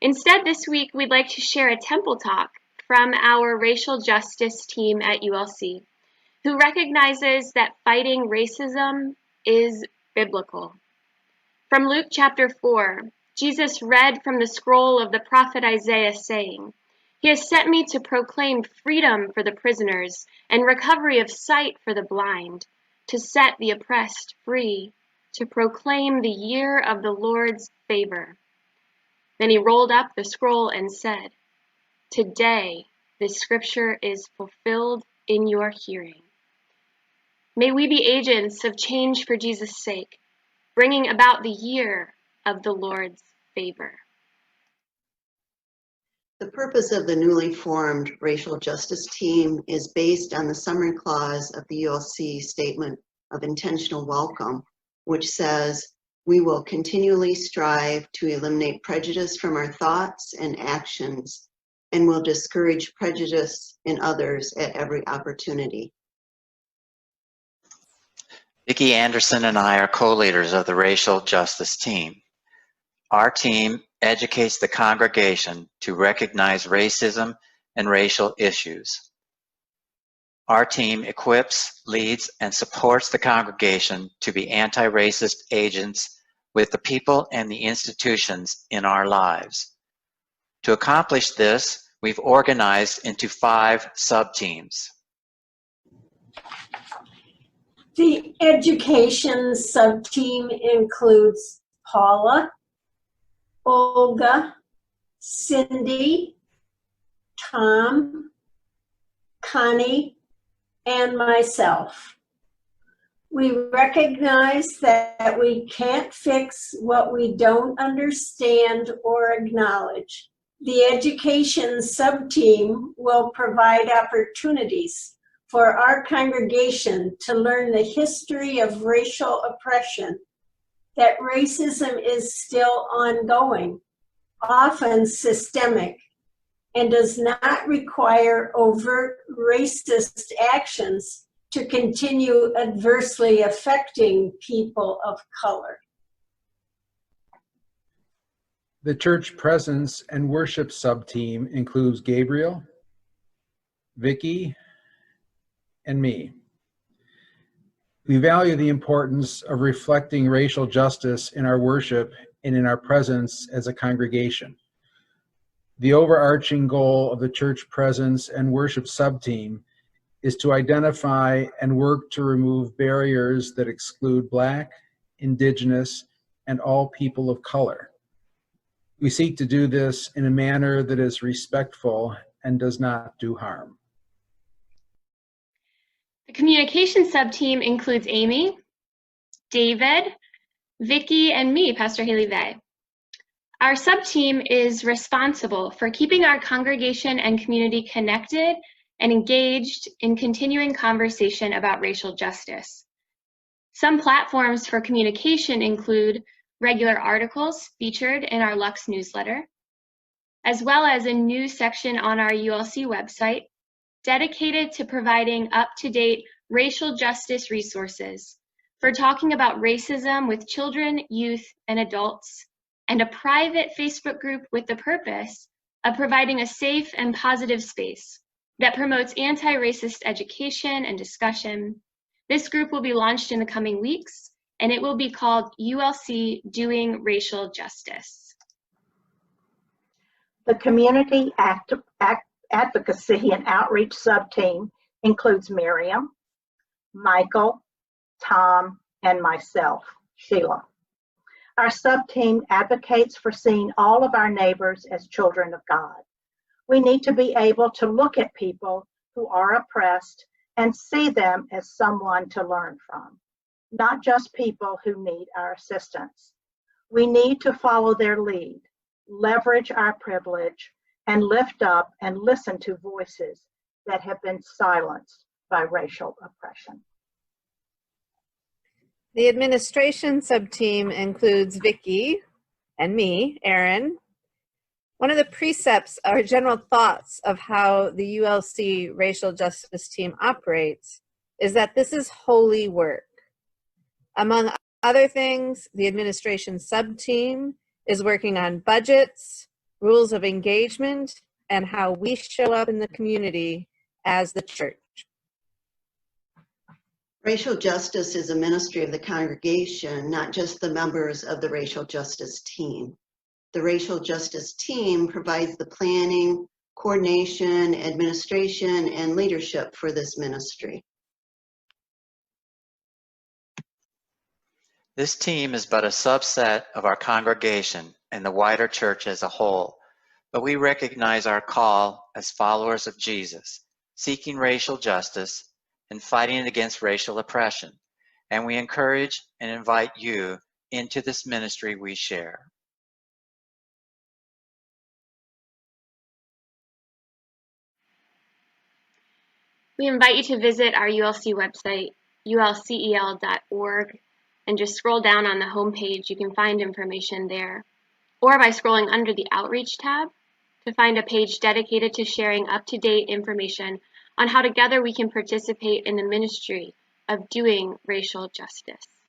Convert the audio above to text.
Instead, this week we'd like to share a temple talk from our racial justice team at ULC, who recognizes that fighting racism is biblical. From Luke chapter 4, Jesus read from the scroll of the prophet Isaiah, saying, "He has sent me to proclaim freedom for the prisoners and recovery of sight for the blind, to set the oppressed free, to proclaim the year of the Lord's favor." Then he rolled up the scroll and said, "Today this scripture is fulfilled in your hearing." May we be agents of change for Jesus' sake, bringing about the year of the Lord's favor. The purpose of the newly formed racial justice team is based on the summary clause of the ULC Statement of Intentional Welcome, which says, "We will continually strive to eliminate prejudice from our thoughts and actions, and will discourage prejudice in others at every opportunity." Vicki Anderson and I are co-leaders of the racial justice team. Our team educates the congregation to recognize racism and racial issues. Our team equips, leads, and supports the congregation to be anti-racist agents with the people and the institutions in our lives. To accomplish this, we've organized into 5 sub-teams. The education sub-team includes Paula, Olga, Cindy, Tom, Connie, and myself. We recognize that we can't fix what we don't understand or acknowledge. The education sub-team will provide opportunities for our congregation to learn the history of racial oppression, that racism is still ongoing, often systemic, and does not require overt racist actions to continue adversely affecting people of color. The church presence and worship sub-team includes Gabriel, Vicki, and me. We value the importance of reflecting racial justice in our worship and in our presence as a congregation. The overarching goal of the church presence and worship sub-team is to identify and work to remove barriers that exclude Black, Indigenous, and all people of color. We seek to do this in a manner that is respectful and does not do harm. The communication sub-team includes Amy, David, Vicki, and me, Pastor Haley Vey. Our sub-team is responsible for keeping our congregation and community connected and engaged in continuing conversation about racial justice. Some platforms for communication include regular articles featured in our Lux newsletter, as well as a news section on our ULC website dedicated to providing up-to-date racial justice resources for talking about racism with children, youth, and adults, and a private Facebook group with the purpose of providing a safe and positive space that promotes anti-racist education and discussion. This group will be launched in the coming weeks, and it will be called ULC Doing Racial Justice. The Community Advocacy and Outreach Sub-Team includes Miriam, Michael, Tom, and myself, Sheila. Our sub-team advocates for seeing all of our neighbors as children of God. We need to be able to look at people who are oppressed and see them as someone to learn from, not just people who need our assistance. We need to follow their lead, leverage our privilege, and lift up and listen to voices that have been silenced by racial oppression. The administration sub-team includes Vicki and me, Erin. One of the precepts or general thoughts of how the ULC racial justice team operates is that this is holy work. Among other things, the administration sub-team is working on budgets, rules of engagement, and how we show up in the community as the church. Racial justice is a ministry of the congregation, not just the members of the racial justice team. The racial justice team provides the planning, coordination, administration, and leadership for this ministry. This team is but a subset of our congregation and the wider church as a whole, but we recognize our call as followers of Jesus, seeking racial justice and fighting against racial oppression, and we encourage and invite you into this ministry we share. We invite you to visit our ULC website, ulcel.org, and just scroll down on the homepage. You can find information there, or by scrolling under the Outreach tab to find a page dedicated to sharing up-to-date information on how together we can participate in the ministry of doing racial justice.